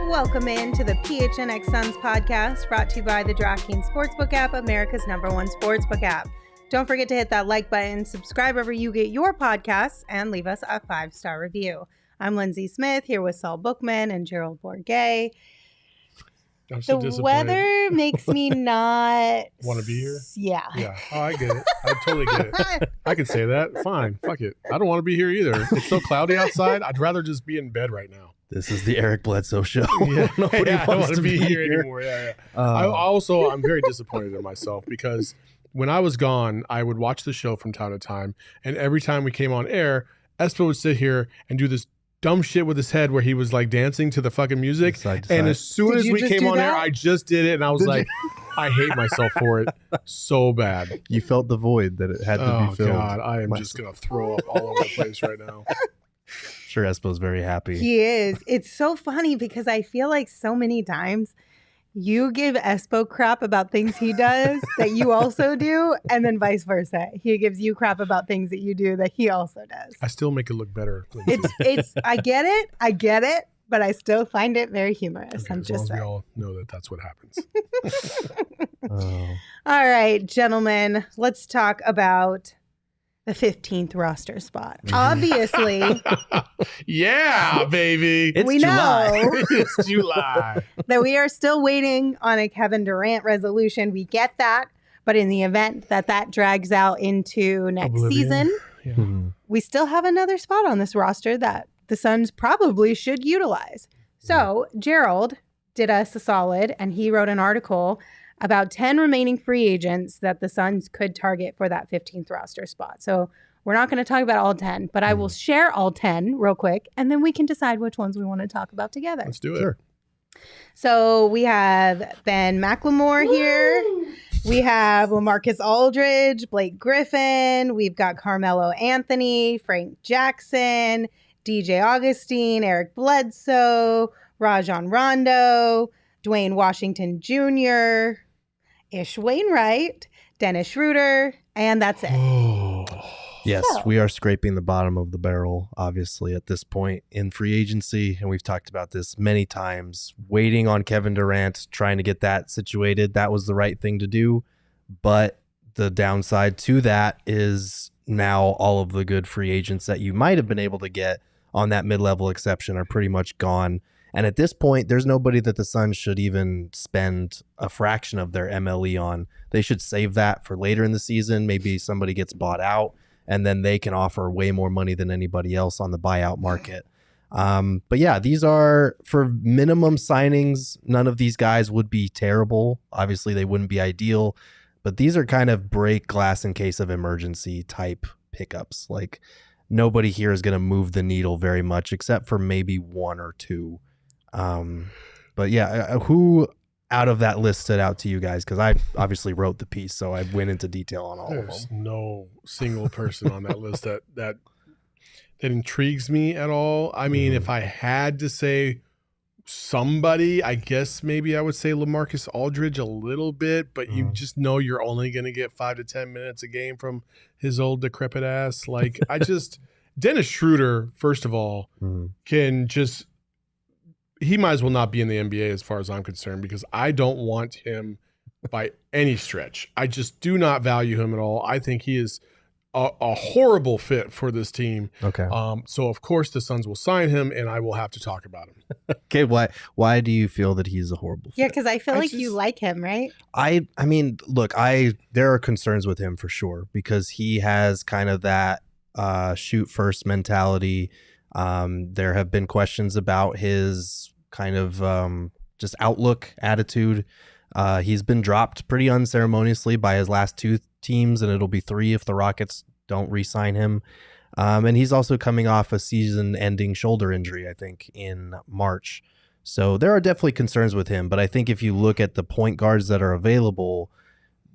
Welcome in to the PHNX Suns podcast, brought to you by the DraftKings Sportsbook app, America's #1 sportsbook app. Don't forget to hit that like button, subscribe wherever you get your podcasts, and leave us a 5-star review. I'm Lindsey Smith, here with Saul Bookman and Gerald Bourget. I'm so the weather makes me not want to be here. Yeah. Oh, I get it. I totally get it. I can say that. Fine. Fuck it. I don't want to be here either. It's so cloudy outside. I'd rather just be in bed right now. This is the Eric Bledsoe show. Yeah. I don't want to be here anymore. Yeah. I'm very disappointed in myself because when I was gone, I would watch the show from time to time, and every time we came on air, Espo would sit here and do this dumb shit with his head where he was like dancing to the fucking music. Side to side. And as soon as we came on air, I just did it, and I was like, I hate myself for it so bad. You felt the void that it had to be filled. Oh God, I am just gonna throw up all over the place right now. Sure, Espo's very happy. He is. It's so funny because I feel like so many times you give Espo crap about things he does that you also do, and then vice versa. He gives you crap about things that you do that he also does. I still make it look better. It's I get it, but I still find it very humorous. Okay, I'm just saying. we all know that that's what happens. All right, gentlemen, let's talk about the 15th roster spot. Obviously. Yeah, baby. It's we July. know It's July. that we are still waiting on a Kevin Durant resolution. We get that. But in the event that drags out into next season, we still have another spot on this roster that the Suns probably should utilize. So Gerald did us a solid, and he wrote an article about 10 remaining free agents that the Suns could target for that 15th roster spot. So we're not going to talk about all 10, but I will share all 10 real quick, and then we can decide which ones we want to talk about together. Let's do it. Sure. So we have Ben McLemore here. We have LaMarcus Aldridge, Blake Griffin. We've got Carmelo Anthony, Frank Jackson, DJ Augustine, Eric Bledsoe, Rajon Rondo, Dwayne Washington Jr., Ish Wainright, Dennis Schroeder, and that's it. Yes, So- we are scraping the bottom of the barrel, obviously, at this point in free agency. And we've talked about this many times. Waiting on Kevin Durant, trying to get that situated. That was the right thing to do. But the downside to that is now all of the good free agents that you might have been able to get on that mid-level exception are pretty much gone. And at this point, there's nobody that the Suns should even spend a fraction of their MLE on. They should save that for later in the season. Maybe somebody gets bought out, and then they can offer way more money than anybody else on the buyout market. But yeah, these are for minimum signings. None of these guys would be terrible. Obviously, they wouldn't be ideal, but these are kind of break glass in case of emergency type pickups. Like nobody here is going to move the needle very much, except for maybe one or two. But yeah, who out of that list stood out to you guys? Because I obviously wrote the piece, so I went into detail on all of There's them. no single person on that list that intrigues me at all. I mean, if I had to say somebody, I guess maybe I would say LaMarcus Aldridge a little bit, but you just know you're only going to get 5 to 10 minutes a game from his old decrepit ass. Like Dennis Schroeder, first of all, can just. He might as well not be in the NBA as far as I'm concerned, because I don't want him by any stretch. I just do not value him at all. I think he is a horrible fit for this team. Okay. So of course the Suns will sign him, and I will have to talk about him. Okay. Why do you feel that he's a horrible fit? Yeah, because I feel like you like him, right? I mean, look, there are concerns with him for sure because he has kind of that shoot first mentality. There have been questions about his kind of just outlook, attitude. He's been dropped pretty unceremoniously by his last 2 teams, and it'll be 3 if the Rockets don't re-sign him. And he's also coming off a season-ending shoulder injury, I think, in March. So there are definitely concerns with him. But I think if you look at the point guards that are available,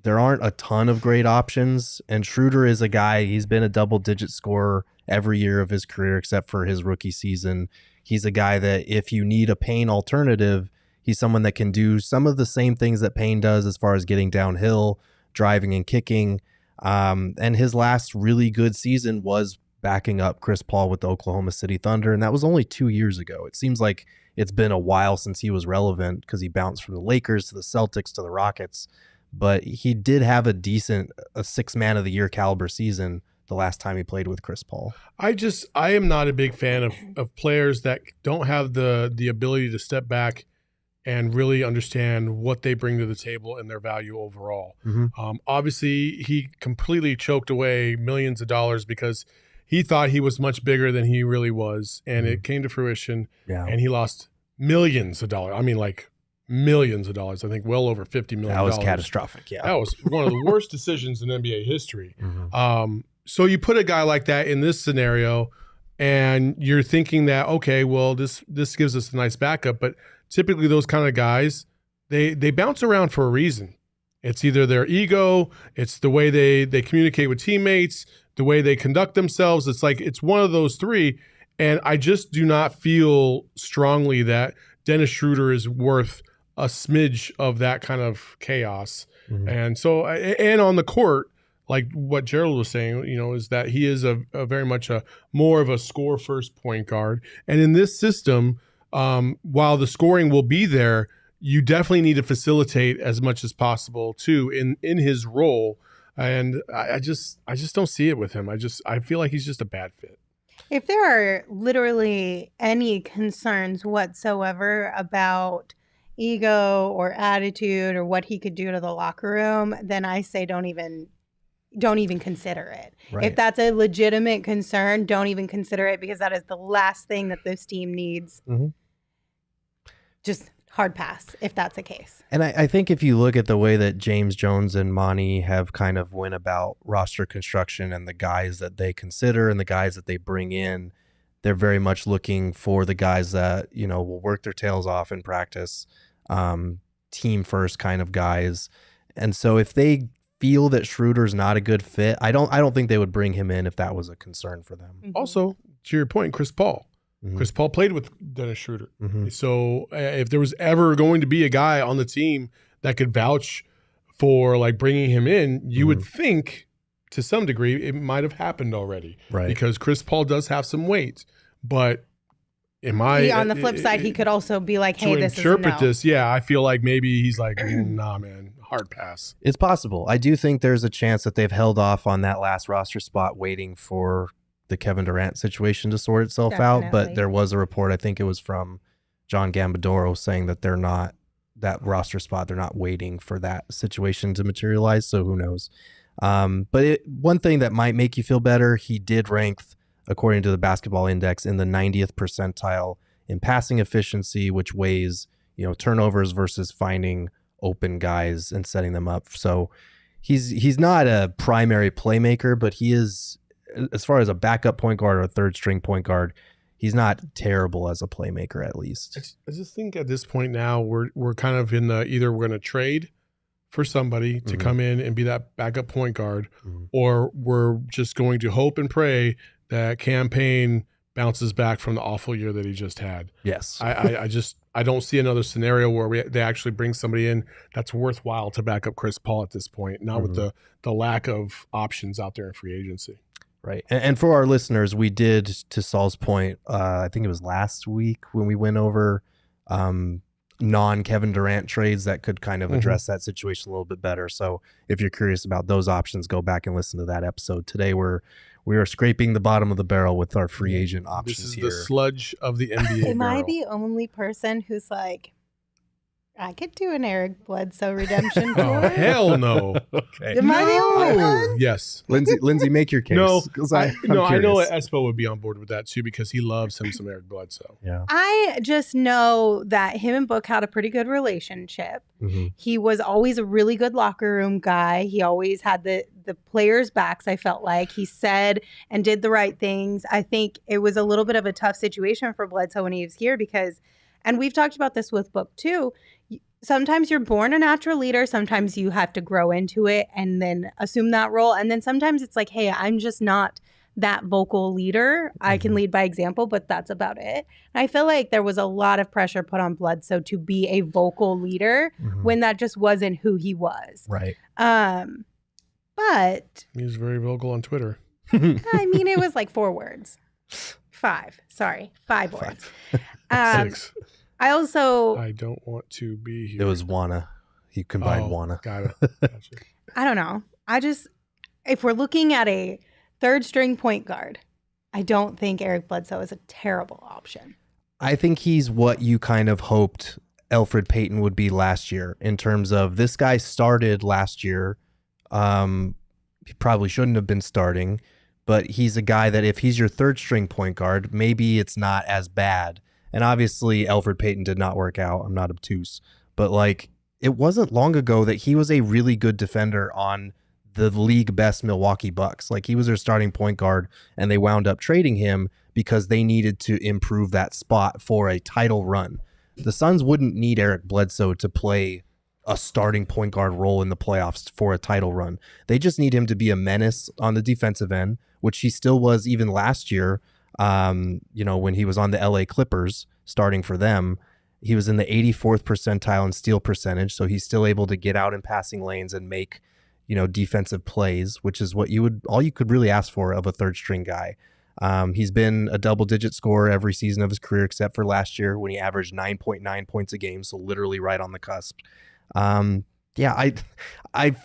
there aren't a ton of great options. And Schroeder is a guy, he's been a double-digit scorer every year of his career except for his rookie season. He's a guy that if you need a Payne alternative, he's someone that can do some of the same things that Payne does as far as getting downhill, driving and kicking. And his last really good season was backing up Chris Paul with the Oklahoma City Thunder, and that was only 2 years ago. It seems like it's been a while since he was relevant because he bounced from the Lakers to the Celtics to the Rockets. But he did have a 6 man of the year caliber season the last time he played with Chris Paul. I am not a big fan of players that don't have the ability to step back and really understand what they bring to the table and their value overall. Mm-hmm. Obviously, he completely choked away millions of dollars because he thought he was much bigger than he really was, and it came to fruition, and he lost millions of dollars. I mean, like millions of dollars. I think well over $50 million. That was catastrophic, yeah. That was one of the worst decisions in NBA history. Mm-hmm. So you put a guy like that in this scenario, and you're thinking that, okay, well, this gives us a nice backup, but typically those kind of guys, they bounce around for a reason. It's either their ego, it's the way they communicate with teammates, the way they conduct themselves. It's one of those 3. And I just do not feel strongly that Dennis Schroeder is worth a smidge of that kind of chaos. Mm-hmm. And so, and on the court, like what Gerald was saying, is that he is a very much more of a score first point guard. And in this system, while the scoring will be there, you definitely need to facilitate as much as possible too in his role. And I just don't see it with him. I feel like he's just a bad fit. If there are literally any concerns whatsoever about ego or attitude or what he could do to the locker room, then I say don't even consider it. Right. If that's a legitimate concern, don't even consider it, because that is the last thing that this team needs. Mm-hmm. Just hard pass if that's the case. And I think if you look at the way that James Jones and Monty have kind of went about roster construction and the guys that they consider and the guys that they bring in, they're very much looking for the guys that, will work their tails off in practice, team first kind of guys. And so if they feel that Schroeder's not a good fit, I don't think they would bring him in if that was a concern for them. Mm-hmm. Also, to your point, Chris Paul. Mm-hmm. Chris Paul played with Dennis Schroeder. Mm-hmm. So if there was ever going to be a guy on the team that could vouch for like bringing him in, you would think to some degree it might have happened already. Right. Because Chris Paul does have some weight. But on the flip side, he could also be like, hey, this is a no. this, I feel like maybe he's like, nah, man, hard pass. It's possible. I do think there's a chance that they've held off on that last roster spot waiting for the Kevin Durant situation to sort itself out, but there was a report, I think it was from John Gambadoro, saying that they're not that roster spot, they're not waiting for that situation to materialize, so who knows. But one thing that might make you feel better, he did rank, according to the Basketball Index, in the 90th percentile in passing efficiency, which weighs, turnovers versus finding open guys and setting them up. So he's not a primary playmaker, but he is, as far as a backup point guard or a third string point guard, he's not terrible as a playmaker, at least. I just think at this point now we're kind of in the either we're going to trade for somebody to come in and be that backup point guard, or we're just going to hope and pray that Cam Payne bounces back from the awful year that he just had. Yes. I don't see another scenario where they actually bring somebody in that's worthwhile to back up Chris Paul at this point, not with the lack of options out there in free agency. Right. And for our listeners, we did, to Saul's point, I think it was last week when we went over non-Kevin Durant trades that could kind of address that situation a little bit better. So if you're curious about those options, go back and listen to that episode. Today we are scraping the bottom of the barrel with our free agent options. This is here. the sludge of the NBA. Am barrel. I the only person who's like, I could do an Eric Bledsoe redemption tour? Oh, hell no. Okay. Am I the only one? Yes. Lindsay, make your case. No, 'cause I know curious. Espo would be on board with that too because he loves him some Eric Bledsoe. Yeah. I just know that him and Book had a pretty good relationship. Mm-hmm. He was always a really good locker room guy. He always had the players' backs, I felt like. He said and did the right things. I think it was a little bit of a tough situation for Bledsoe when he was here because, and we've talked about this with Book too, sometimes you're born a natural leader. Sometimes you have to grow into it and then assume that role. And then sometimes it's like, hey, I'm just not that vocal leader. I can lead by example, but that's about it. And I feel like there was a lot of pressure put on Bledsoe to be a vocal leader when that just wasn't who he was. Right. But He was very vocal on Twitter. I mean, it was like 4 words. 5 words. 6. I also, I don't want to be here. It was Wana. He combined Wana. Got it. Gotcha. I don't know. If we're looking at a third string point guard, I don't think Eric Bledsoe is a terrible option. I think he's what you kind of hoped Elfrid Payton would be last year in terms of this guy started last year. He probably shouldn't have been starting, but he's a guy that if he's your third string point guard, maybe it's not as bad. And obviously Elfrid Payton did not work out. I'm not obtuse, but like it wasn't long ago that he was a really good defender on the league best Milwaukee Bucks. Like he was their starting point guard and they wound up trading him because they needed to improve that spot for a title run. The Suns wouldn't need Eric Bledsoe to play a starting point guard role in the playoffs for a title run. They just need him to be a menace on the defensive end, which he still was even last year. When he was on the LA Clippers starting for them, he was in the 84th percentile in steal percentage. So he's still able to get out in passing lanes and make, defensive plays, which is what all you could really ask for of a third string guy. He's been a double-digit scorer every season of his career, except for last year when he averaged 9.9 points a game. So literally right on the cusp. I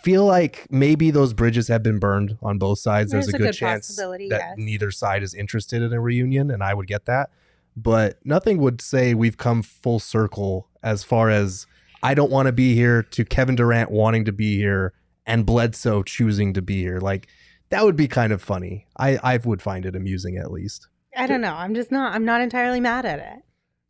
feel like maybe those bridges have been burned on both sides. There's a good chance that neither side is interested in a reunion, and I would get that. But nothing would say we've come full circle as far as I don't want to be here to Kevin Durant wanting to be here and Bledsoe choosing to be here. Like that would be kind of funny. I would find it amusing at least. I don't know. I'm not entirely mad at it.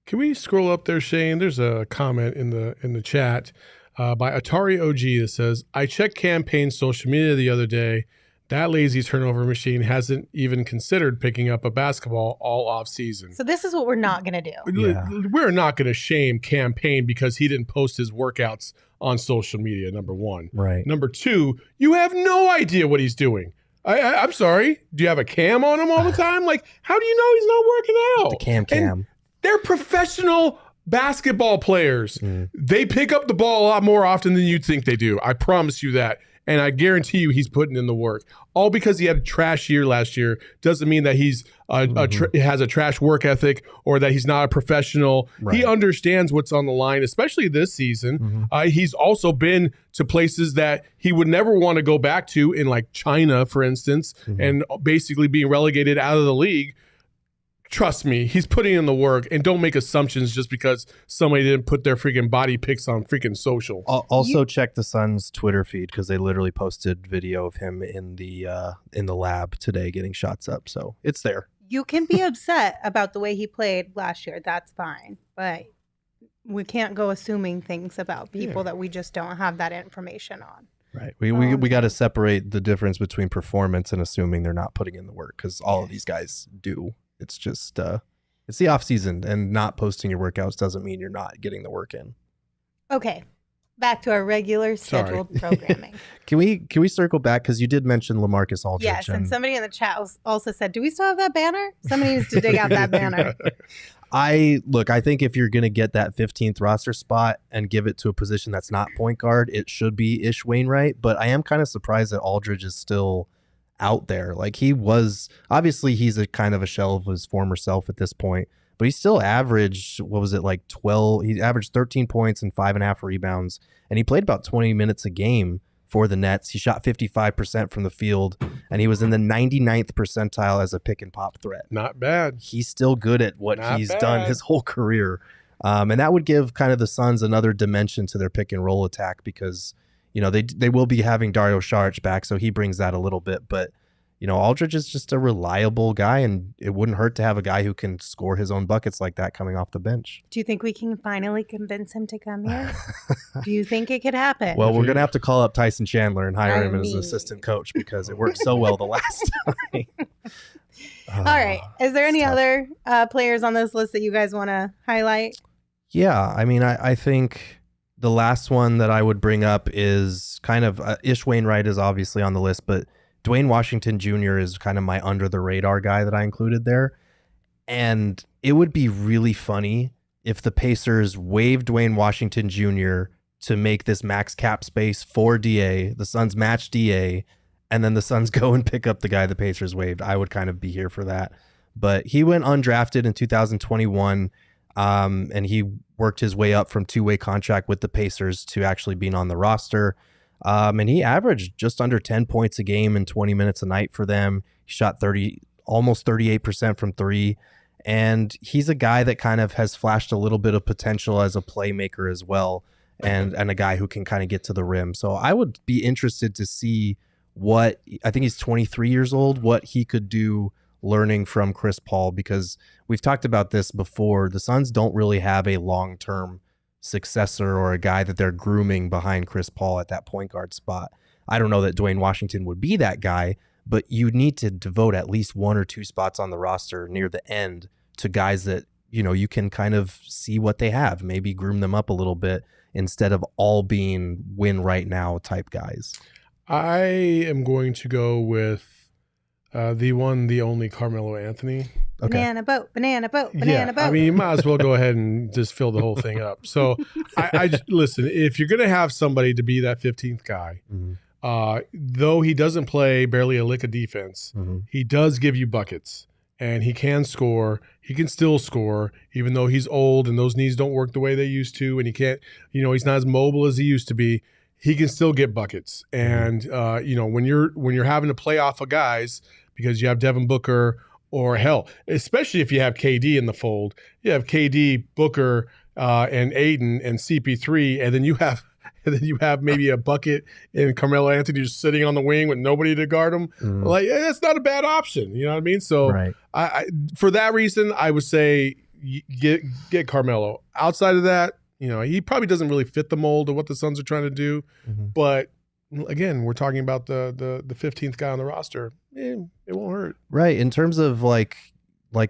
Can we scroll up there, Shane? There's a comment in the chat by Atari OG that says, I checked campaign social media the other day. That lazy turnover machine hasn't even considered picking up a basketball all off season. So this is what we're not going to do. Yeah. We're not going to shame campaign because he didn't post his workouts on social media, number one. Right. Number two, you have no idea what he's doing. I'm sorry. Do you have a cam on him all the time? Like, how do you know he's not working out? The cam. And they're professional basketball players. They pick up the ball a lot more often than you'd think they do. I promise you that. And I guarantee you he's putting in the work. All because he had a trash year last year doesn't mean that he's has a trash work ethic or that he's not a professional. Right. He understands what's on the line, especially this season. He's also been to places that he would never want to go back to, in like China, for instance, and basically being relegated out of the league. Trust me, he's putting in the work, and don't make assumptions just because somebody didn't put their freaking body pics on freaking social. Also, check the Suns' Twitter feed because they literally posted video of him in the lab today getting shots up. So it's there. You can be upset about the way he played last year. That's fine, but we can't go assuming things about people that we just don't have that information on. Right. We got to separate the difference between performance and assuming they're not putting in the work, because all of these guys do. It's just it's the off season, and not posting your workouts doesn't mean you're not getting the work in. Okay, back to our regular scheduled programming. Can we circle back, because you did mention LaMarcus Aldridge? Yes, and somebody in the chat also said, "Do we still have that banner? Somebody needs to dig out that banner." I think if you're gonna get that 15th roster spot and give it to a position that's not point guard, it should be Ish Wainright. But I am kind of surprised that Aldridge is still out there. Like, he was, obviously he's a kind of a shell of his former self at this point, but he still averaged, what was it, like 12? He averaged 13 points and 5.5 rebounds, and he played about 20 minutes a game for the Nets. He shot 55% from the field, and he was in the 99th percentile as a pick and pop threat. Not bad. He's still good at what he's done his whole career. And that would give kind of the Suns another dimension to their pick and roll attack because, you know, they will be having Dario Saric back, so he brings that a little bit. But, you know, Aldridge is just a reliable guy, and it wouldn't hurt to have a guy who can score his own buckets like that coming off the bench. Do you think we can finally convince him to come here? Do you think it could happen? Well, we're going to have to call up Tyson Chandler and hire him as an assistant coach because it worked so well the last time. All right. Is there any other players on this list that you guys want to highlight? Yeah. I mean, I think the last one that I would bring up is kind of Ish Wainright is obviously on the list, but Dwayne Washington Jr. is kind of my under the radar guy that I included there. And it would be really funny if the Pacers waived Dwayne Washington Jr. to make this max cap space for DA, the Suns match DA, and then the Suns go and pick up the guy the Pacers waived. I would kind of be here for that. But he went undrafted in 2021, and he worked his way up from two-way contract with the Pacers to actually being on the roster. And he averaged just under 10 points a game and 20 minutes a night for them. He shot almost 38% from three. And he's a guy that kind of has flashed a little bit of potential as a playmaker as well. And a guy who can kind of get to the rim. So I would be interested to see I think he's 23 years old, what he could do learning from Chris Paul, because we've talked about this before. The Suns don't really have a long-term successor or a guy that they're grooming behind Chris Paul at that point guard spot. I don't know that Dwayne Washington would be that guy, but you need to devote at least one or two spots on the roster near the end to guys that, you know, you can kind of see what they have, maybe groom them up a little bit instead of all being win right now type guys. I am going to go with the one, the only Carmelo Anthony. Okay. Banana boat. I mean, you might as well go ahead and just fill the whole thing up. So I listen, if you're going to have somebody to be that 15th guy, though he doesn't play barely a lick of defense, he does give you buckets. And he can score. He can still score, even though he's old and those knees don't work the way they used to. And he can't, you know, he's not as mobile as he used to be. He can still get buckets. And, you know, when you're having to play off of guys because you have Devin Booker or hell, especially if you have KD in the fold, you have KD, Booker, and Aiden and CP3, and then you have maybe a bucket and Carmelo Anthony just sitting on the wing with nobody to guard him. Like, that's not a bad option. You know what I mean? So right. I for that reason, I would say get Carmelo. Outside of that, you know, he probably doesn't really fit the mold of what the Suns are trying to do. But again, we're talking about the 15th guy on the roster. It won't hurt. Right. In terms of like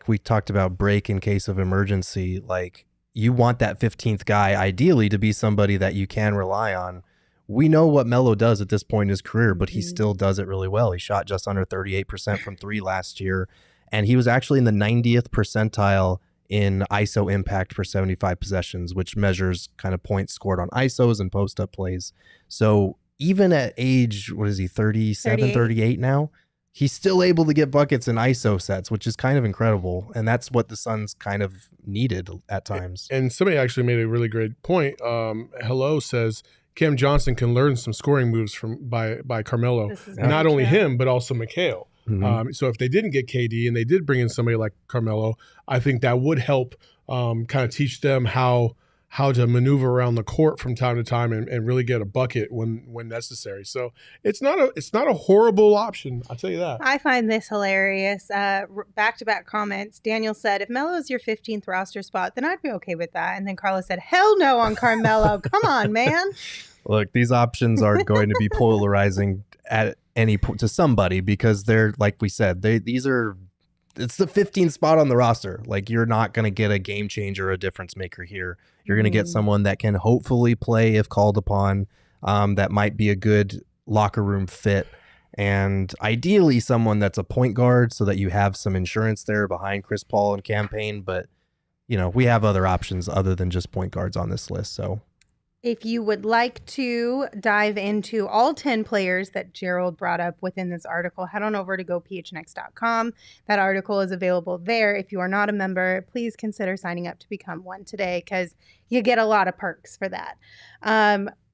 we talked about break in case of emergency, like you want that 15th guy ideally to be somebody that you can rely on. We know what Melo does at this point in his career, but he still does it really well. He shot just under 38% from three last year, and he was actually in the 90th percentile in ISO impact per 75 possessions, which measures kind of points scored on ISOs and post-up plays. So even at age, what is he, 37, 38 now? He's still able to get buckets in ISO sets, which is kind of incredible. And that's what the Suns kind of needed at times. And somebody actually made a really great point. Hello says Cam Johnson can learn some scoring moves by Carmelo. Not only him, but also McHale. So if they didn't get KD and they did bring in somebody like Carmelo, I think that would help kind of teach them how to maneuver around the court from time to time and really get a bucket when necessary. So it's not a horrible option. I'll tell you that. I find this hilarious. Back-to-back comments. Daniel said, if Melo is your 15th roster spot, then I'd be okay with that. And then Carlos said, hell no on Carmelo. Come on, man. Look, these options are going to be polarizing at any point to somebody because they're, like we said, it's the 15th spot on the roster. Like, you're not going to get a game changer, a difference maker here. You're going to get someone that can hopefully play if called upon, that might be a good locker room fit. And ideally someone that's a point guard so that you have some insurance there behind Chris Paul and campaign. But, you know, we have other options other than just point guards on this list. So If you would like to dive into all 10 players that Gerald brought up within this article, head on over to gophnx.com. That article is available there. If you are not a member, please consider signing up to become one today because you get a lot of perks for that.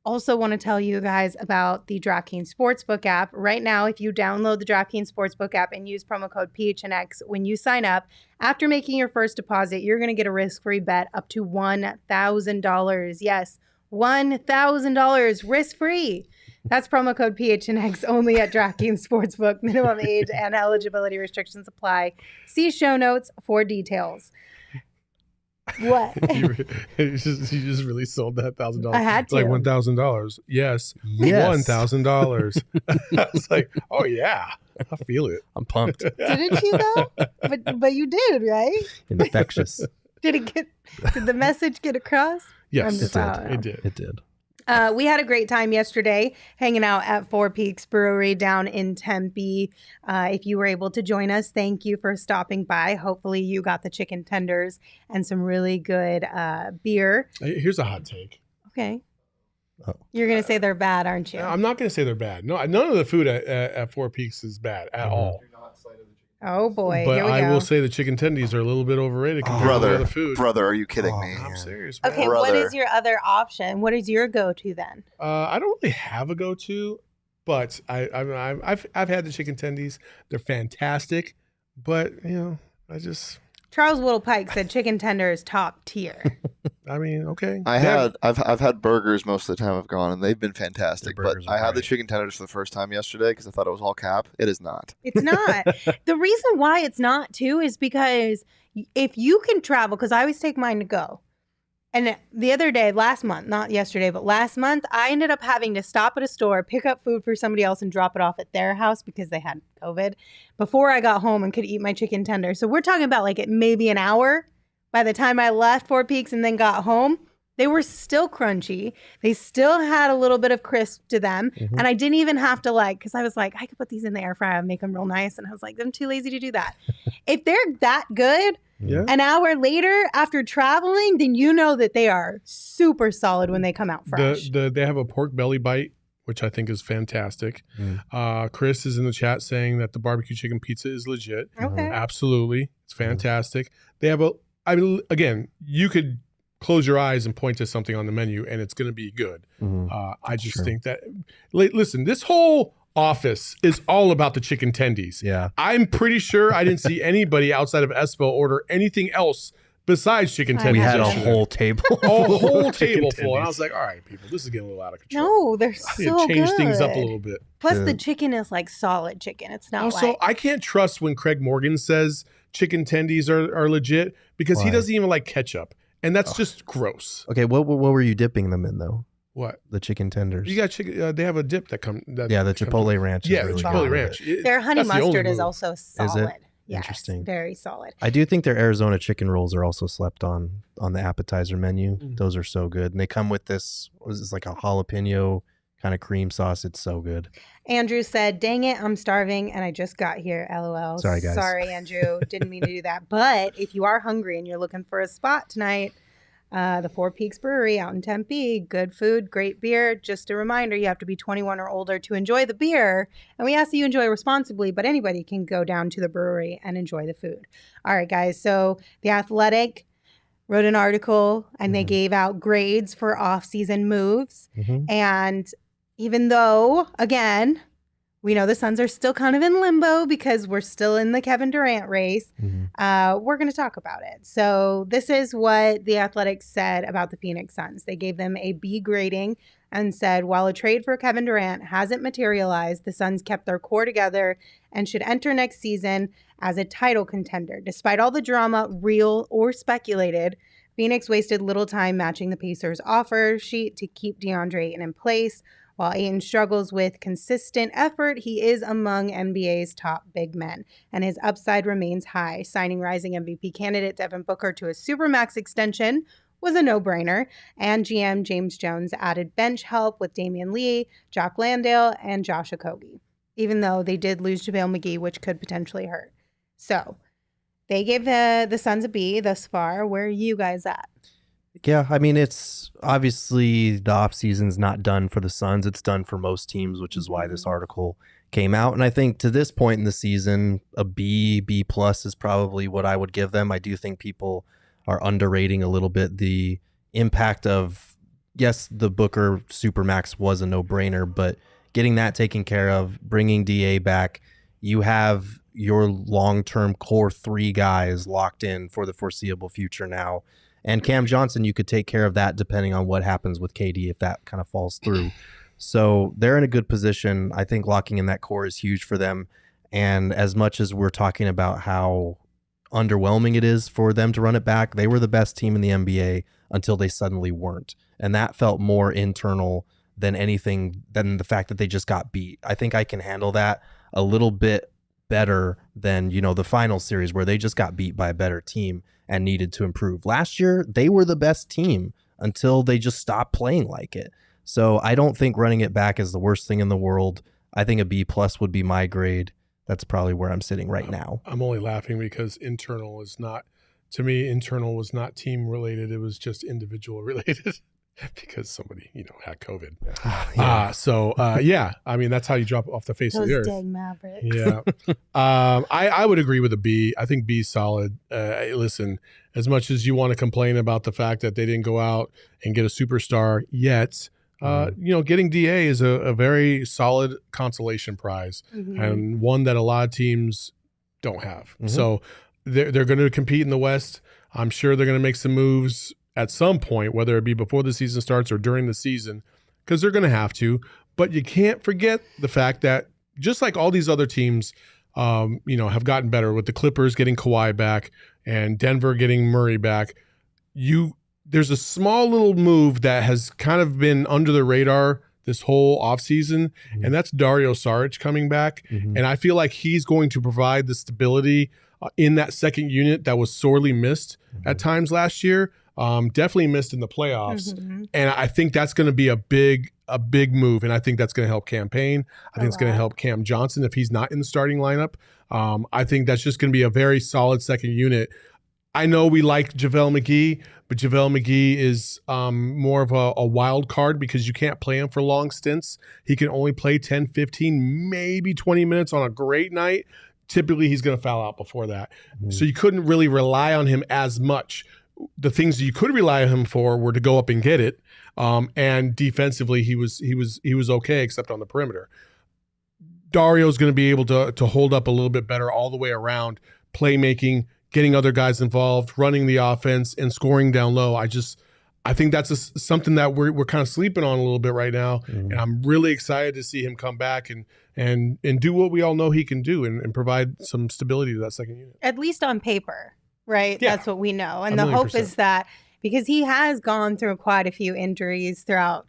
Also want to tell you guys about the DraftKings Sportsbook app. Right now, if you download the DraftKings Sportsbook app and use promo code PHNX when you sign up, after making your first deposit, you're going to get a risk-free bet up to $1,000. Yes, $1,000 risk-free. That's promo code PHNX only at DraftKings Sportsbook. Minimum age and eligibility restrictions apply. See show notes for details. What? you just really sold that $1,000. I had to. It's like $1,000. Yes. $1,000. I was like, oh yeah, I feel it. I'm pumped. Didn't you though? But you did, right? Infectious. Did the message get across? Yes, it did. It did. We had a great time yesterday hanging out at Four Peaks Brewery down in Tempe. If you were able to join us, thank you for stopping by. Hopefully you got the chicken tenders and some really good beer. Here's a hot take. Okay. You're going to say they're bad, aren't you? I'm not going to say they're bad. No, none of the food at Four Peaks is bad at all. Oh boy, but here we go. I will say the chicken tendies are a little bit overrated compared to the other food. Brother, are you kidding me? I'm serious. Man. Okay, what is your other option? What is your go-to then? I don't really have a go-to, but I've had the chicken tendies. They're fantastic, but Charles Whittle Pike said chicken tender is top tier. I mean, okay. I've had burgers most of the time I've gone, and they've been fantastic. But I had the chicken tenders for the first time yesterday because I thought it was all cap. It is not. It's not. The reason why it's not too is because if you can travel, because I always take mine to go. And the other day, last month, not yesterday, but last month, I ended up having to stop at a store, pick up food for somebody else, and drop it off at their house because they had COVID before I got home and could eat my chicken tender. So we're talking about like maybe an hour by the time I left Four Peaks and then got home. They were still crunchy. They still had a little bit of crisp to them. Mm-hmm. And I didn't even have to because I was like, I could put these in the air fryer and make them real nice. And I was like, I'm too lazy to do that. If they're that good, an hour later after traveling, then you know that they are super solid when they come out fresh. They have a pork belly bite, which I think is fantastic. Chris is in the chat saying that the barbecue chicken pizza is legit. Okay. Absolutely. It's fantastic. They have again, you could close your eyes and point to something on the menu and it's going to be good. I just think that, listen, this whole office is all about the chicken tendies. Yeah. I'm pretty sure I didn't see anybody outside of Espo order anything else besides chicken tendies. We had a whole table. A whole table full. And I was like, all right, people, this is getting a little out of control. No, they're so change good. things up a little bit. Plus the chicken is like solid chicken. It's not also, I can't trust when Craig Morgan says chicken tendies are legit because he doesn't even like ketchup. And that's just gross. Okay, what were you dipping them in though? What? The chicken tenders. You got chicken. They have a dip that comes. The Chipotle ranch. Yeah, really the Chipotle ranch. Their honey mustard is also solid. Is it? Yes, interesting. Very solid. I do think their Arizona chicken rolls are also slept on the appetizer menu. Those are so good. And they come with this, what is this, like a jalapeno kind of cream sauce. It's so good. Andrew said, dang it, I'm starving and I just got here. LOL. Sorry, guys. Sorry, Andrew. Didn't mean to do that. But if you are hungry and you're looking for a spot tonight, the Four Peaks Brewery out in Tempe, good food, great beer. Just a reminder, you have to be 21 or older to enjoy the beer. And we ask that you enjoy responsibly, but anybody can go down to the brewery and enjoy the food. All right, guys. So The Athletic wrote an article and they gave out grades for off-season moves. And even though, again, we know the Suns are still kind of in limbo because we're still in the Kevin Durant race. We're going to talk about it. So this is what The Athletic said about the Phoenix Suns. They gave them a B grading and said, while a trade for Kevin Durant hasn't materialized, the Suns kept their core together and should enter next season as a title contender. Despite all the drama, real or speculated, Phoenix wasted little time matching the Pacers' offer sheet to keep DeAndre Ayton in place. While Ayton struggles with consistent effort, he is among NBA's top big men, and his upside remains high. Signing rising MVP candidate Devin Booker to a Supermax extension was a no-brainer, and GM James Jones added bench help with Damian Lee, Jock Landale, and Josh Okogie, even though they did lose JaVale McGee, which could potentially hurt. So they gave the Suns a B thus far. Where are you guys at? Yeah, I mean, it's obviously the offseason's not done for the Suns. It's done for most teams, which is why this article came out. And I think to this point in the season, a B plus is probably what I would give them. I do think people are underrating a little bit the impact of, yes, the Booker Supermax was a no-brainer, but getting that taken care of, bringing DA back, you have your long-term core 3 guys locked in for the foreseeable future now. And Cam Johnson, you could take care of that depending on what happens with KD if that kind of falls through. So they're in a good position. I think locking in that core is huge for them. And as much as we're talking about how underwhelming it is for them to run it back, they were the best team in the NBA until they suddenly weren't. And that felt more internal than anything, than the fact that they just got beat. I think I can handle that a little bit better than, the final series where they just got beat by a better team and needed to improve. Last year, they were the best team until they just stopped playing like it. So I don't think running it back is the worst thing in the world. I think a B plus would be my grade. That's probably where I'm sitting right now. I'm only laughing because internal was not team related. It was just individual related. Because somebody, had COVID. I mean, that's how you drop off the face of the earth. Dang Mavericks. Yeah. I would agree with a B. I think B's solid. Listen, as much as you want to complain about the fact that they didn't go out and get a superstar yet, getting DA is a very solid consolation prize and one that a lot of teams don't have. So they're going to compete in the West. I'm sure they're going to make some moves at some point, whether it be before the season starts or during the season, because they're going to have to. But you can't forget the fact that just like all these other teams, have gotten better with the Clippers getting Kawhi back and Denver getting Murray back. There's a small little move that has kind of been under the radar this whole offseason, and that's Dario Saric coming back. And I feel like he's going to provide the stability in that second unit that was sorely missed at times last year. Definitely missed in the playoffs. And I think that's going to be a big move. And I think that's going to help campaign. I think it's going to help Cam Johnson if he's not in the starting lineup. I think that's just going to be a very solid second unit. I know we like JaVale McGee, but JaVale McGee is more of a wild card because you can't play him for long stints. He can only play 10, 15, maybe 20 minutes on a great night. Typically, he's going to foul out before that. So you couldn't really rely on him as much. The things that you could rely on him for were to go up and get it, and defensively he was okay except on the perimeter. Dario's going to be able to hold up a little bit better all the way around, playmaking, getting other guys involved, running the offense, and scoring down low. I think that's something that we're kind of sleeping on a little bit right now, and I'm really excited to see him come back and do what we all know he can do and provide some stability to that second unit. At least on paper. Right. Yeah. That's what we know. And the hope is that because he has gone through quite a few injuries throughout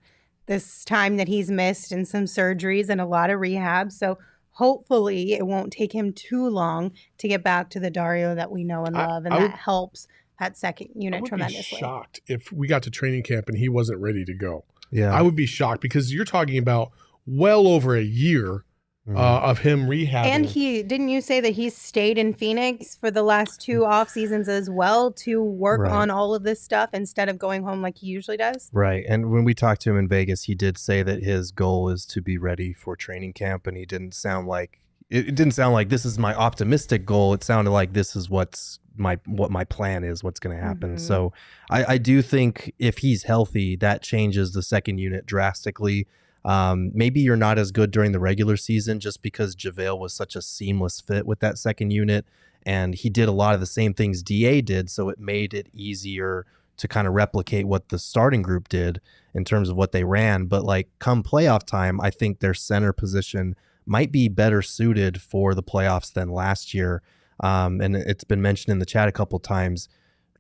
this time that he's missed and some surgeries and a lot of rehab. So hopefully it won't take him too long to get back to the Dario that we know and love. And that helps that second unit tremendously. I would be shocked if we got to training camp and he wasn't ready to go. Yeah. I would be shocked because you're talking about well over a year of him rehabbing. And didn't you say that he stayed in Phoenix for the last 2 off seasons as well to work on all of this stuff instead of going home like he usually does? Right. And when we talked to him in Vegas, he did say that his goal is to be ready for training camp, and it didn't sound like this is my optimistic goal. It sounded like this is what my plan is, what's going to happen. So I do think if he's healthy, that changes the second unit drastically. Maybe you're not as good during the regular season just because JaVale was such a seamless fit with that second unit, and he did a lot of the same things DA did, so it made it easier to kind of replicate what the starting group did in terms of what they ran. But like come playoff time, I think their center position might be better suited for the playoffs than last year. And it's been mentioned in the chat a couple times.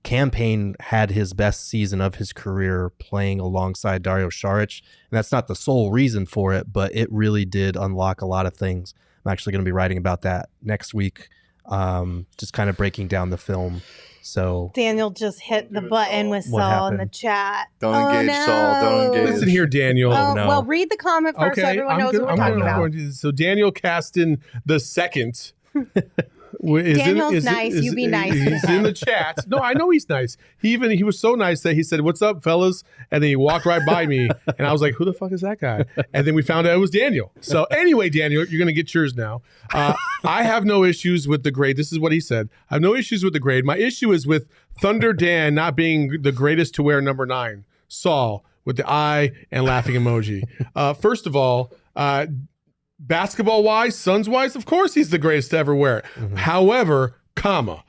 Cam Payne had his best season of his career playing alongside Dario Saric, and that's not the sole reason for it, but it really did unlock a lot of things. I'm actually going to be writing about that next week, just kind of breaking down the film. So Daniel just hit the button with Saul in the chat. Don't engage, Saul. Don't engage. Listen here, Daniel. Well, read the comment first so everyone knows what we're talking about. So Daniel Caston the second Daniel's nice. You be nice. He's in the chat. No, I know he's nice. He was so nice that he said, "What's up, fellas?" And then he walked right by me, and I was like, "Who the fuck is that guy?" And then we found out it was Daniel. So anyway, Daniel, you're gonna get yours now. I have no issues with the grade. This is what he said. I have no issues with the grade. My issue is with Thunder Dan not being the greatest to wear number 9. Saul with the eye and laughing emoji. First of all, basketball wise, Suns wise, of course he's the greatest to ever wear it. However, Taryn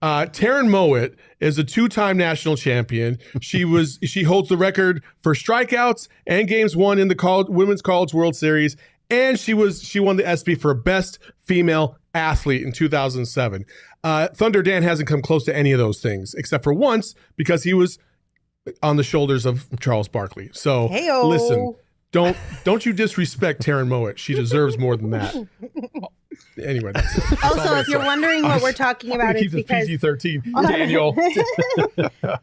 Mowat is a 2-time national champion. She holds the record for strikeouts and games won in the Women's College World Series, and she won the ESPY for best female athlete in 2007. Thunder Dan hasn't come close to any of those things except for once because he was on the shoulders of Charles Barkley. So Hey-o. Listen, don't you disrespect Taryn Mowat. She deserves more than that. Anyway, that's it. That's Also, if you're wondering what we're talking about, it's because PG-13. Daniel.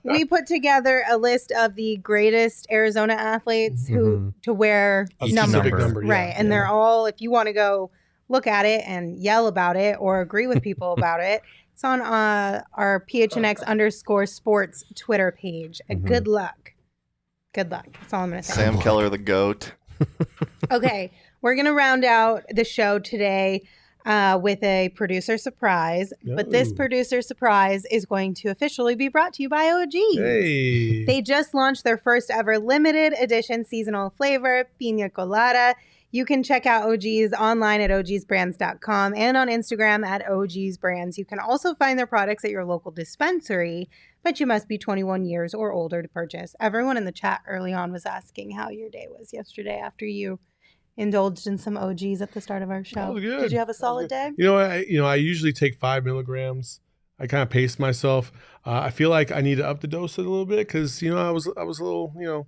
we put together a list of the greatest Arizona athletes who to wear numbers. Number, yeah. Right. And they're all, if you want to go look at it and yell about it or agree with people about it, it's on our PHNX_sports Twitter page. Good luck. Good luck. That's all I'm going to say. Sam Keller, the GOAT. Okay. We're going to round out the show today with a producer surprise. But this producer surprise is going to officially be brought to you by OGs. Hey. They just launched their first ever limited edition seasonal flavor, Pina Colada. You can check out OGs online at ogsbrands.com and on Instagram at ogsbrands. You can also find their products at your local dispensary, but you must be 21 years or older to purchase. Everyone in the chat early on was asking how your day was yesterday after you indulged in some OGs at the start of our show. That was good. Did you have a solid day? I usually take 5 milligrams. I kind of pace myself. I feel like I need to up the dose a little bit because I was a little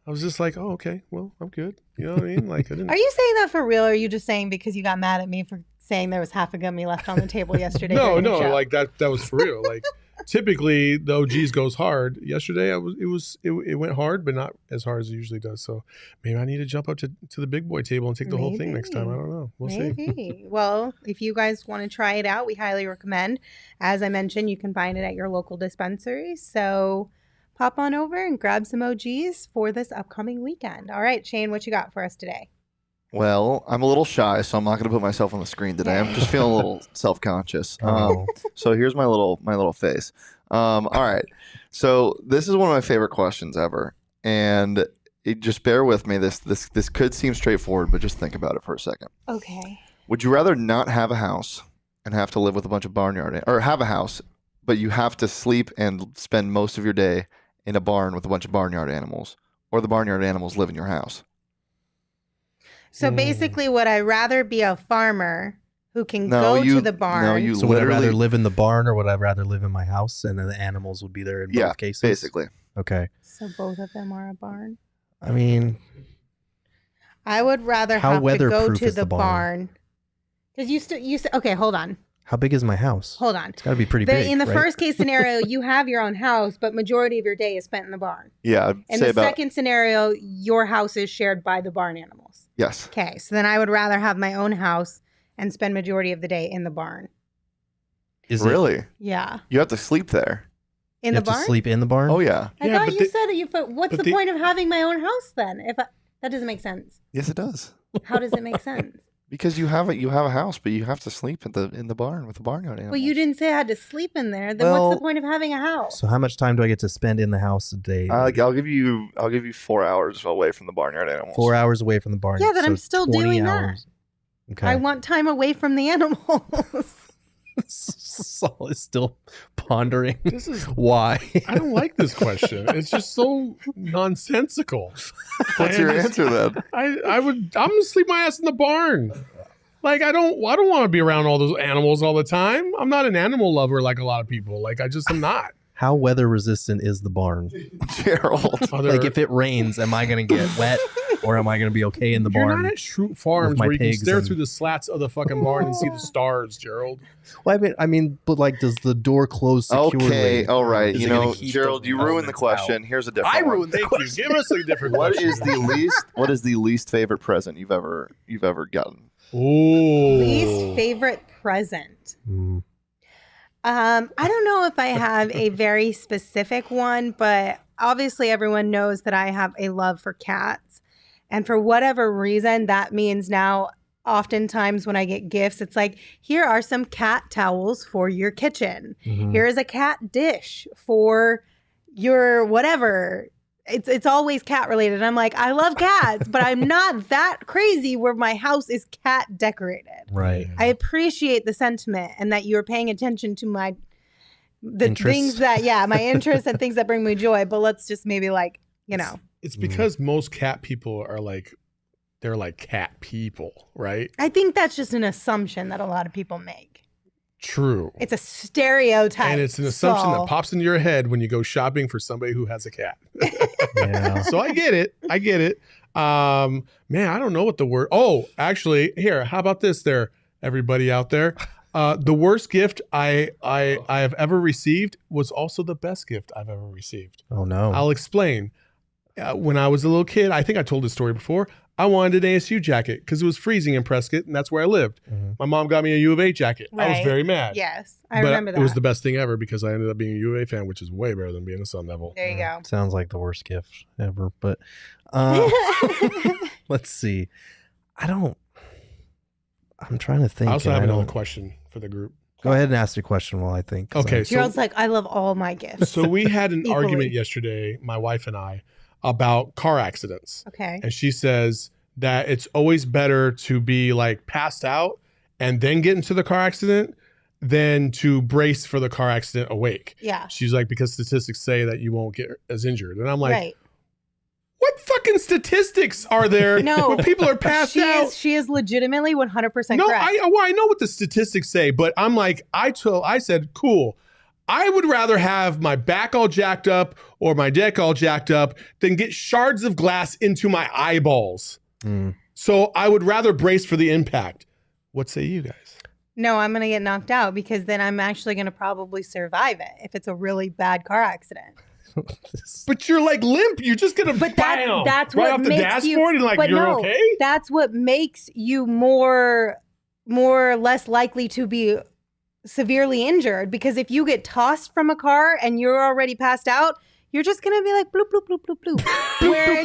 I was just like, oh, okay, well, I'm good. You know what I mean? Like, I didn't. Are you saying that for real, or are you just saying because you got mad at me for saying there was half a gummy left on the table yesterday? No, like that was for real. Like, typically the OGs goes hard. Yesterday, it went hard, but not as hard as it usually does. So maybe I need to jump up to the big boy table and take the whole thing next time. I don't know. We'll see. Well, if you guys want to try it out, we highly recommend. As I mentioned, you can find it at your local dispensary. So pop on over and grab some OGs for this upcoming weekend. All right, Shane, what you got for us today? Well, I'm a little shy, so I'm not going to put myself on the screen today. I'm just feeling a little self-conscious. So here's my little face. All right. So this is one of my favorite questions ever, and just bear with me. This could seem straightforward, but just think about it for a second. Okay. Would you rather not have a house and have to live with a bunch of barnyard, or have a house, but you have to sleep and spend most of your day in a barn with a bunch of barnyard animals, or the barnyard animals live in your house? So basically, would I rather be a farmer who can go to the barn? No, you so would I rather live in the barn, or would I rather live in my house and then the animals would be there in both cases? Basically. Okay. So both of them are a barn? I mean, I would rather have to go to the barn. Because you said, okay, hold on. How big is my house? Hold on. It's got to be pretty big. In the first case scenario, you have your own house, but majority of your day is spent in the barn. Yeah. In the second scenario, your house is shared by the barn animals. Yes. Okay, so then I would rather have my own house and spend majority of the day in the barn. Really? Yeah. You have to sleep there. In the barn? To sleep in the barn? Oh yeah. I thought you said but what's the point of having my own house then? That doesn't make sense. Yes, it does. How does it make sense? Because you have a house, but you have to sleep in the barn with the barnyard animals. Well, you didn't say I had to sleep in there. Then what's the point of having a house? So how much time do I get to spend in the house a day? I'll give you 4 hours away from the barnyard animals. 4 hours away from the barn. Yeah, but I'm still doing that. Okay. I want time away from the animals. Saul is still pondering. This is why. I don't like this question. It's just so nonsensical. What's your answer then? I'm gonna sleep my ass in the barn. Like I don't want to be around all those animals all the time. I'm not an animal lover like a lot of people. Like I'm not. How weather resistant is the barn? Gerald. Like if it rains, am I going to get wet or am I going to be okay in the barn? You're not at Shroot Farms where you can stare through the slats of the fucking barn and see the stars, Gerald. Well, I mean, but like, does the door close securely? Okay, all right. Gerald, you ruined the question. Here's a different one. I ruined the question. Give us a different question. What is the least favorite present you've ever gotten? Ooh. Least favorite present. I don't know if I have a very specific one, but obviously everyone knows that I have a love for cats. And for whatever reason, that means now oftentimes when I get gifts, it's like, here are some cat towels for your kitchen. Mhm. Here is a cat dish for your whatever. It's always cat related. And I'm like, I love cats, but I'm not that crazy where my house is cat decorated. Right. I appreciate the sentiment and that you're paying attention to my Interests. things that, my interests and things that bring me joy. But let's just maybe It's because most cat people are like, they're like cat people, right? I think that's just an assumption that a lot of people make. True. It's a stereotype. And it's an assumption Saul. that pops into your head when you go shopping for somebody who has a cat. Yeah. So I get it. Man, I don't know what the word. Oh, actually, here, how about this there, everybody out there? The worst gift I have ever received was also the best gift I've ever received. Oh no. I'll explain. When I was a little kid, I think I told this story before, I wanted an ASU jacket because it was freezing in Prescott, and that's where I lived. Mhm. My mom got me a U of A jacket. I was Right. very mad. Yes, I But remember that. it was the best thing ever because I ended up being a U of A fan, which is way better than being a Sun Devil. There you go. Sounds like the worst gift ever, but let's see. I'm trying to think. I also and have I another don't- question for the group. Go ahead and ask your question while I think. 'cause Okay, I'm- Gerald's like, I love all my gifts. So we had an Equally. argument yesterday, my wife and I, about car accidents. Okay. And she says that it's always better to be like passed out and then get into the car accident than to brace for the car accident awake. Yeah. She's like, because statistics say that you won't get as injured. And I'm like, Right. what fucking statistics are there No. where people are passed out? She is legitimately 100% No, correct. I know what the statistics say, but I'm like, I said, cool. I would rather have my back all jacked up or my neck all jacked up than get shards of glass into my eyeballs. Mm. So I would rather brace for the impact. What say you guys? No, I'm going to get knocked out because then I'm actually going to probably survive it if it's a really bad car accident. But you're like limp. You're just gonna But bam, that's right what off the makes dashboard and like but you're no, okay. That's what makes you more or less likely to be severely injured, because if you get tossed from a car and you're already passed out, you're just gonna be like bloop bloop bloop bloop bloop. Where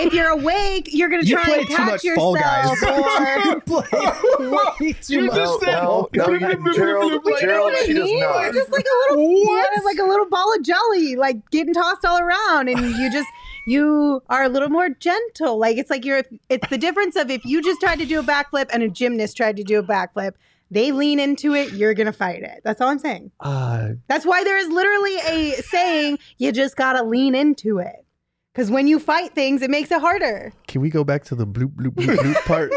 if you're awake, you're gonna You try play and too catch much Fall yourself. Guys. Or You play way too You much. just said- No, Gerald, But you know what I she does mean? not. You're just like a little ball of jelly, like getting tossed all around, and you are a little more gentle. Like it's the difference of if you just tried to do a backflip and a gymnast tried to do a backflip. They lean into it, you're gonna fight it. That's all I'm saying. That's why there is literally a saying, you just gotta lean into it. Because when you fight things, it makes it harder. Can we go back to the bloop bloop bloop bloop part?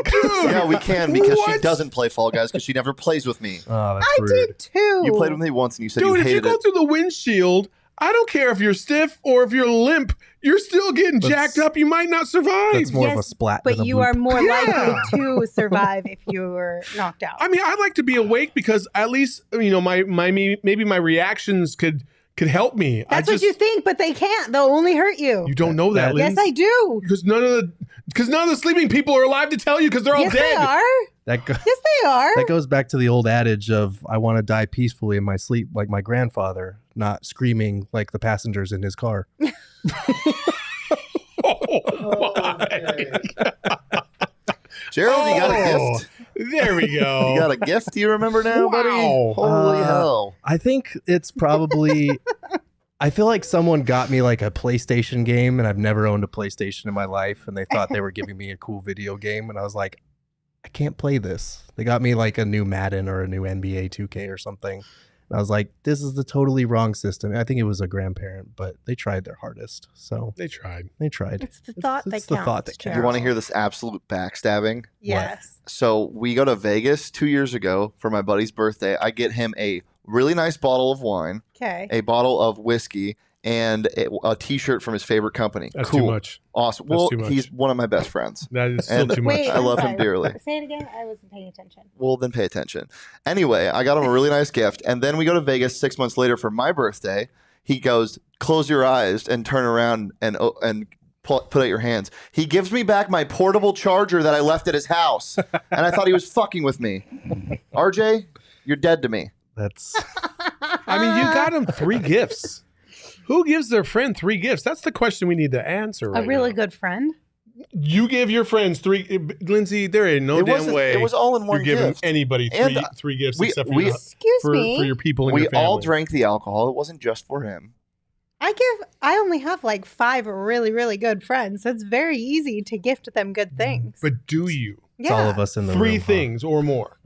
Yeah, we can because she What? doesn't play Fall Guys because she never plays with me. Oh, that's I rude. did too. You played with me once and you said Dude, you if you hated go it. through the windshield, I don't care if you're stiff or if you're limp, you're still getting That's- jacked up. You might not survive. That's more of a Yes, splat. But than a you bloop. are more Yeah. likely to survive if you were knocked out. I mean, I like to be awake because at least maybe my reactions could help me. That's what you think, but they can't. They'll only hurt you. You don't know that, Yes, Linz. I do. Because none of the sleeping people are alive to tell you because they're all Yes, dead. they are. That go- Yes, they are. That goes back to the old adage of I want to die peacefully in my sleep like my grandfather, not screaming like the passengers in his car. Oh, my. Gerald, you got a Oh, gift. There we go. You got a gift? Do you remember now, buddy? Wow. Holy hell. I think it's probably I feel like someone got me like a PlayStation game, and I've never owned a PlayStation in my life, and they thought they were giving me a cool video game, and I was like, I can't play this. They got me like a new Madden or a new NBA 2K or something. And I was like, this is the totally wrong system. I think it was a grandparent, but they tried their hardest. So They tried. they tried. It's the thought It's that the counts. thought that counts. You want to hear this absolute backstabbing? Yes. So we go to Vegas 2 years ago for my buddy's birthday. I get him a really nice bottle of wine, Okay. a bottle of whiskey, and a T-shirt from his favorite company. That's cool. too much. Awesome. That's well, tue much. he's one of my best friends. That is still And- too much. Wait, I love I'm him sorry. dearly. Say it again. I wasn't paying attention. Well, then pay attention. Anyway, I got him a really nice gift. And then we go to Vegas 6 months later for my birthday. He goes, close your eyes and turn around and put out your hands. He gives me back my portable charger that I left at his house. And I thought he was fucking with me. RJ, you're dead to me. That's I mean, you got him 3 gifts. Who gives their friend 3 gifts? That's the question we need to answer right A really now. good friend? You give your friends 3. Lindsay, there ain't no damn way. It was all in one you're giving gift. anybody And, three gifts we- except for, we- your, Excuse for me. your people in We your family. all drank the alcohol. It wasn't just for him. I only have like 5 really, really good friends. So it's very easy to gift them good things. But do you? It's all of us in the 3 room. things or more.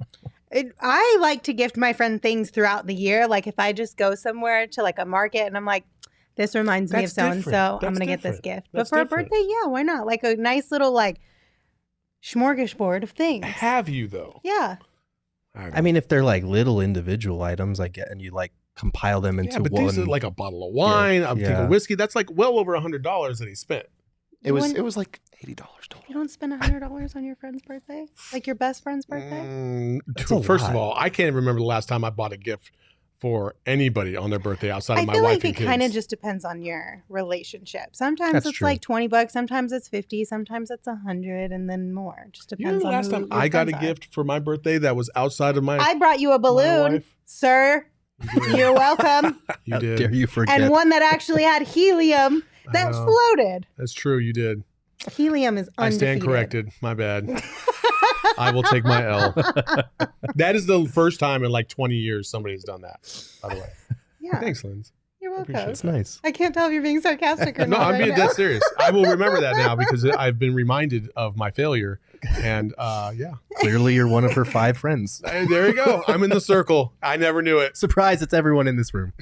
I like to gift my friend things throughout the year. Like if I just go somewhere to like a market and I'm like, this reminds me of That's so-and-so, different. I'm That's going to get this different. gift. But That's for different. a birthday, yeah, why not? Like a nice little like smorgasbord of things. Have you, though? Yeah. I mean, if they're like little individual items, I get, and you like compile them into yeah, but one. these are like a bottle of wine, a thing of whiskey. That's like well over $100 that he spent. It was like $80 total. You don't spend $100 on your friend's birthday? Like your best friend's birthday? First of all, I can't remember the last time I bought a gift for anybody on their birthday outside of I my feel wife like and it kids. kind of just depends on your relationship. Sometimes That's it's true. like $20, sometimes it's 50, sometimes it's 100, and then more. Just You know depends the on last who time your I got a friends are. gift for my birthday that was outside of my I brought you a balloon, wife? sir. You're welcome. You How did. dare you forget? And one that actually had helium that I know. floated. That's true. You did. Helium is I undefeated. stand corrected. My bad. I will take my L. That is the first time in like 20 years somebody's done that, by the way. Yeah, Thanks, Linz. you're appreciate welcome. It's nice. I can't tell if you're being sarcastic or No, not. I'm being right now. dead serious. I will remember that now because I've been reminded of my failure. And yeah. Clearly, you're one of her 5 friends. Hey, there you go. I'm in the circle. I never knew it. Surprise! It's everyone in this room.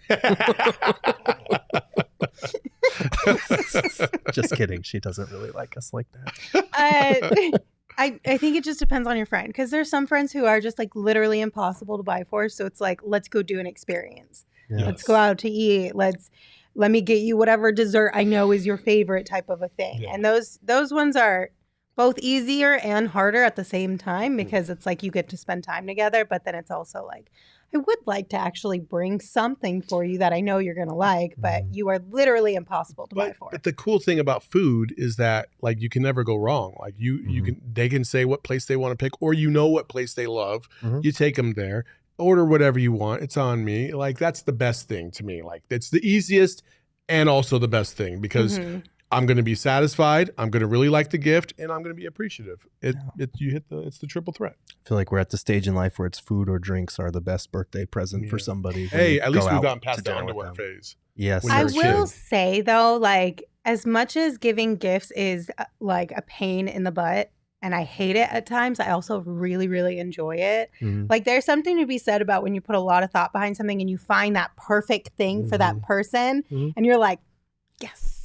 Just kidding. She doesn't really like us like that. I think it just depends on your friend because there's some friends who are just like literally impossible to buy for. So it's like, let's go do an experience. Yeah. Let's go out to eat. Let me get you whatever dessert I know is your favorite type of a thing. Yeah. And those ones are both easier and harder at the same time because it's like you get to spend time together, but then it's also like, I would like to actually bring something for you that I know you're going to like, but you are literally impossible to buy for. But the cool thing about food is that like you can never go wrong. Like they can say what place they want to pick, or you know what place they love. Mhm. You take them there, order whatever you want. It's on me. Like that's the best thing to me. Like it's the easiest and also the best thing because Mhm. I'm going to be satisfied. I'm going to really like the gift, and I'm going to be appreciative. It's the triple threat. I feel like we're at the stage in life where it's food or drinks are the best birthday present for Yeah. somebody. when Hey, you at least go we've out gotten to past the dinner with underwear them. phase. Yes, When I you're a will kid. say though, like as much as giving gifts is like a pain in the butt and I hate it at times, I also really, really enjoy it. Mhm. Like there's something to be said about when you put a lot of thought behind something and you find that perfect thing for that person Mhm. and you're like, yes,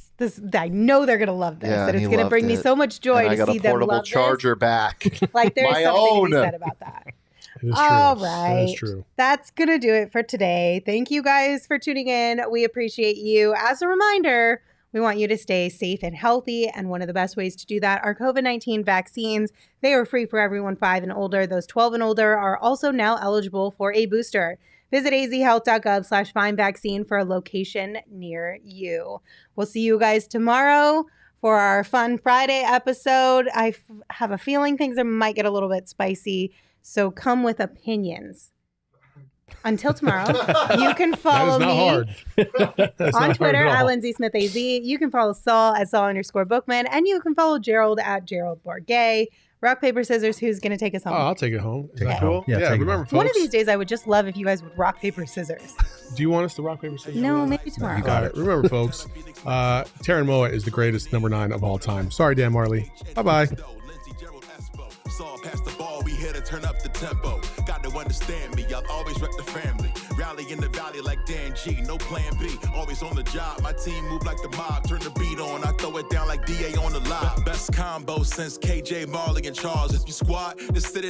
I know they're going to love this. Yeah, and and it's he going to loved bring me it. so much joy And I to got see a them portable love charger back. this. Like there's My something to own. be said about that. It is All true. That right. is true. That's going to do it for today. Thank you guys for tuning in. We appreciate you. As a reminder, we want you to stay safe and healthy. And one of the best ways to do that are COVID-19 vaccines. They are free for everyone 5 and older. Those 12 and older are also now eligible for a booster. Visit azhealth.gov/findvaccine for a location near you. We'll see you guys tomorrow for our fun Friday episode. I have a feeling things might get a little bit spicy. So come with opinions. Until tomorrow, you can follow That is not me hard. That's on not hard Twitter at at all. Lindsay Smith AZ. You can follow Saul at Saul_Bookman, and you can follow Gerald at Gerald Borgay. Rock, paper, scissors. Who's going to take us Oh, home? I'll take it home. Is Take that it cool? home. Yeah, take it remember, home. folks. One of these days, I would just love if you guys would rock, paper, scissors. Do you want us to rock, paper, scissors? No, maybe tomorrow. You got All right. Remember, folks, Taryn Moa is the greatest number 9 of all time. Sorry, Dan Marley. Bye-bye. Lindsey, Gerald, Espo. Saul, pass the ball. We here to turn up the tempo. Got to understand me. I'll always rep the family. Rally in the valley like Dan G. No plan B. Always on the job. My team move like the mob. Turn the beat on. I throw it down like DA on the live. Best combo since KJ, Marley, and Charles. If you squad, just sit it.